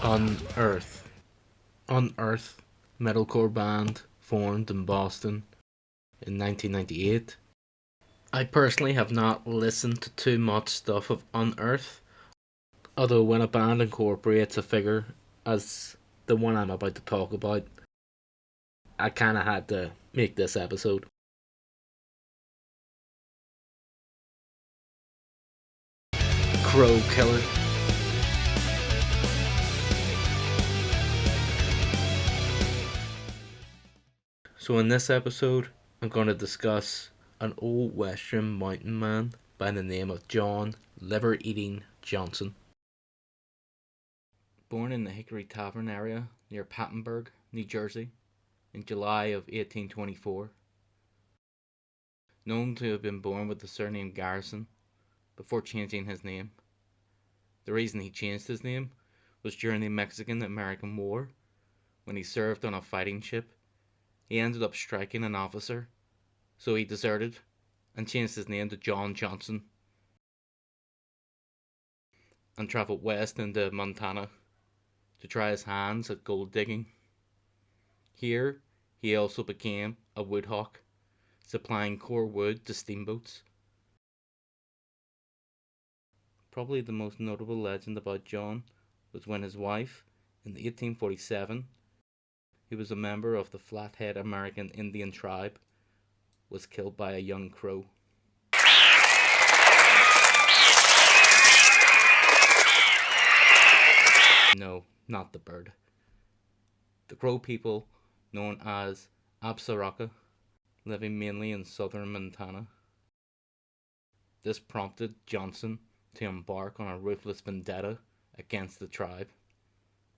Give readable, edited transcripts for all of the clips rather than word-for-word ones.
Unearth. Unearth, metalcore band formed in Boston in 1998. I personally have not listened to too much stuff of Unearth, although when a band incorporates a figure as the one I'm about to talk about, I kinda had to make this episode. Crow Killer. So in this episode, I'm going to discuss an old western mountain man by the name of John Liver Eating Johnson. Born in the Hickory Tavern area near Pattenburg, New Jersey, in July of 1824. Known to have been born with the surname Garrison before changing his name. The reason he changed his name was during the Mexican-American War, when he served on a fighting ship. He ended up striking an officer, so he deserted and changed his name to John Johnson and travelled west into Montana to try his hands at gold digging. Here, he also became a woodhawk, supplying core wood to steamboats. Probably the most notable legend about John was when his wife, in 1847, he was a member of the Flathead American Indian tribe, was killed by a young crow. No, not the bird. The Crow people, known as Absaraka, living mainly in southern Montana. This prompted Johnson to embark on a ruthless vendetta against the tribe.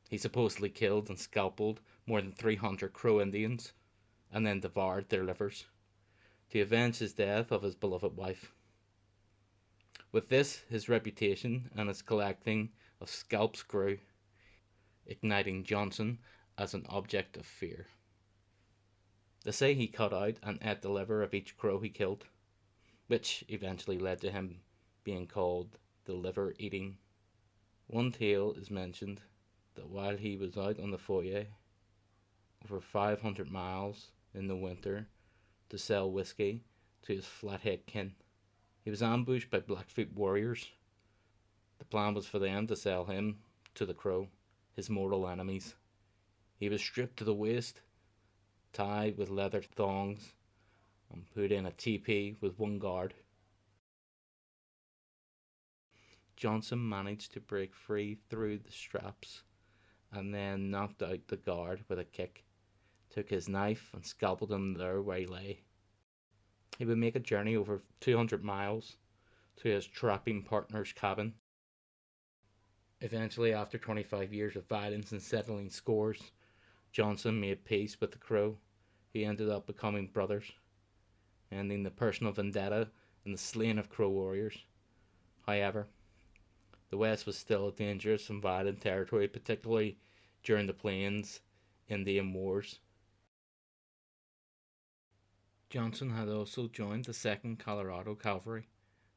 He supposedly killed and scalped more than 300 Crow Indians and then devoured their livers to avenge his death of his beloved wife. With this, his reputation and his collecting of scalps grew, igniting Johnson as an object of fear. They say he cut out and ate the liver of each crow he killed, which eventually led to him being called the Liver Eating. One tale is mentioned that while he was out on the foray over 500 miles in the winter to sell whiskey to his Flathead kin, he was ambushed by Blackfoot warriors. The plan was for them to sell him to the Crow, his mortal enemies. He was stripped to the waist, tied with leather thongs, and put in a teepee with one guard. Johnson managed to break free through the straps and then knocked out the guard with a kick, took his knife and scalped him there where he lay. He would make a journey over 200 miles to his trapping partner's cabin. Eventually, after 25 years of violence and settling scores, Johnson made peace with the Crow. He ended up becoming brothers, ending the personal vendetta and the slaying of Crow warriors. However, the West was still a dangerous and violent territory, particularly during the Plains Indian Wars. Johnson had also joined the 2nd Colorado Cavalry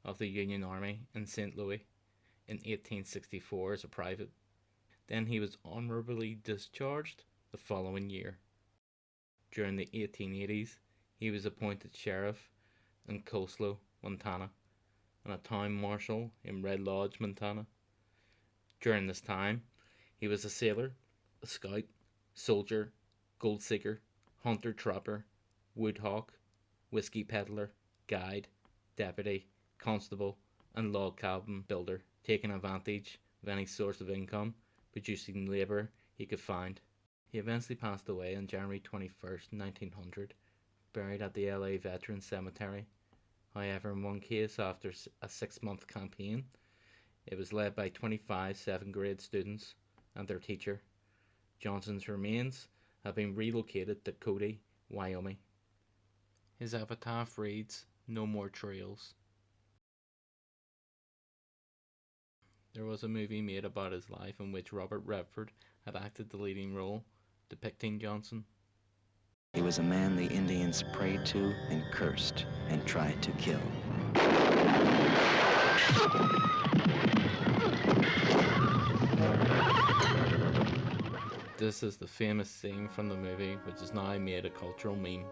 of the Union Army in St. Louis in 1864 as a private. Then he was honorably discharged the following year. During the 1880s, he was appointed sheriff in Coslo, Montana, and a town marshal in Red Lodge, Montana. During this time, he was a sailor, a scout, soldier, gold seeker, hunter-trapper, woodhawk, whiskey peddler, guide, deputy, constable, and log cabin builder, taking advantage of any source of income, producing labour he could find. He eventually passed away on January 21st, 1900, buried at the LA Veterans Cemetery. However, in one case, after a 6-month campaign, it was led by 25 7th grade students and their teacher. Johnson's remains have been relocated to Cody, Wyoming. His epitaph reads, "No more trails." There was a movie made about his life in which Robert Redford had acted the leading role, depicting Johnson. He was a man the Indians prayed to and cursed and tried to kill. This is the famous scene from the movie, which is now made a cultural meme.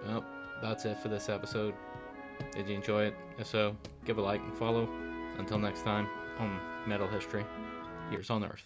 Well, that's it for this episode. Did you enjoy it? If so, give a like and follow. Until next time, on Metal History, here's Unearth.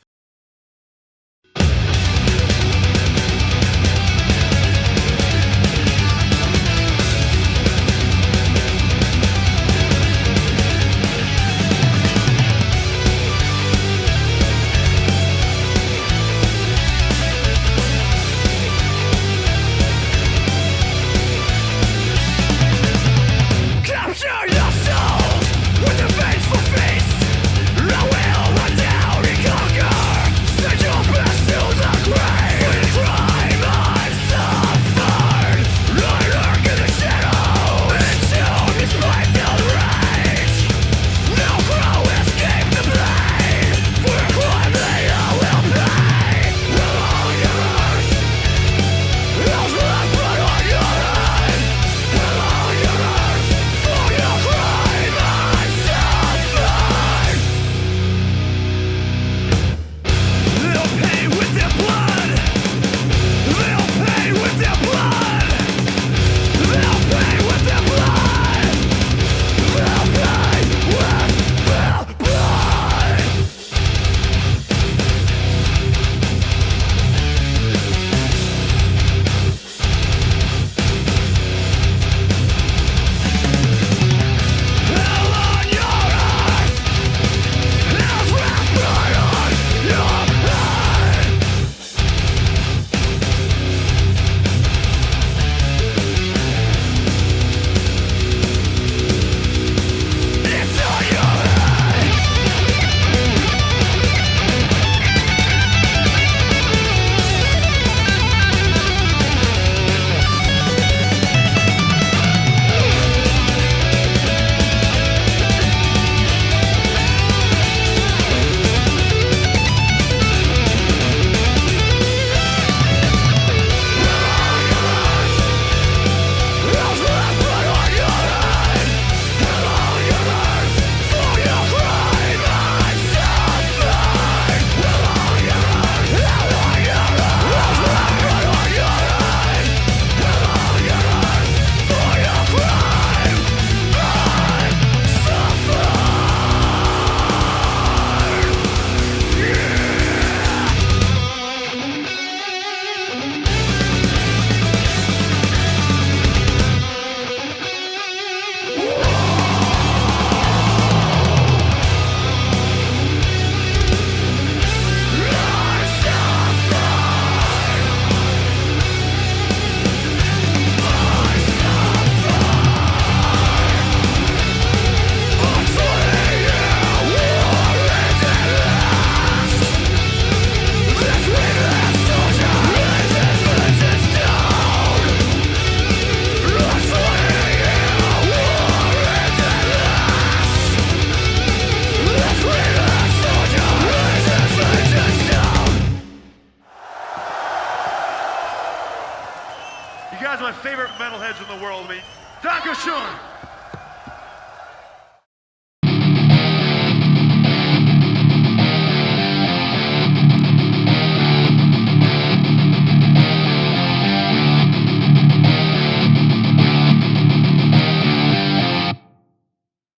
You guys are my favorite metalheads in the world. I mean, Dakashun!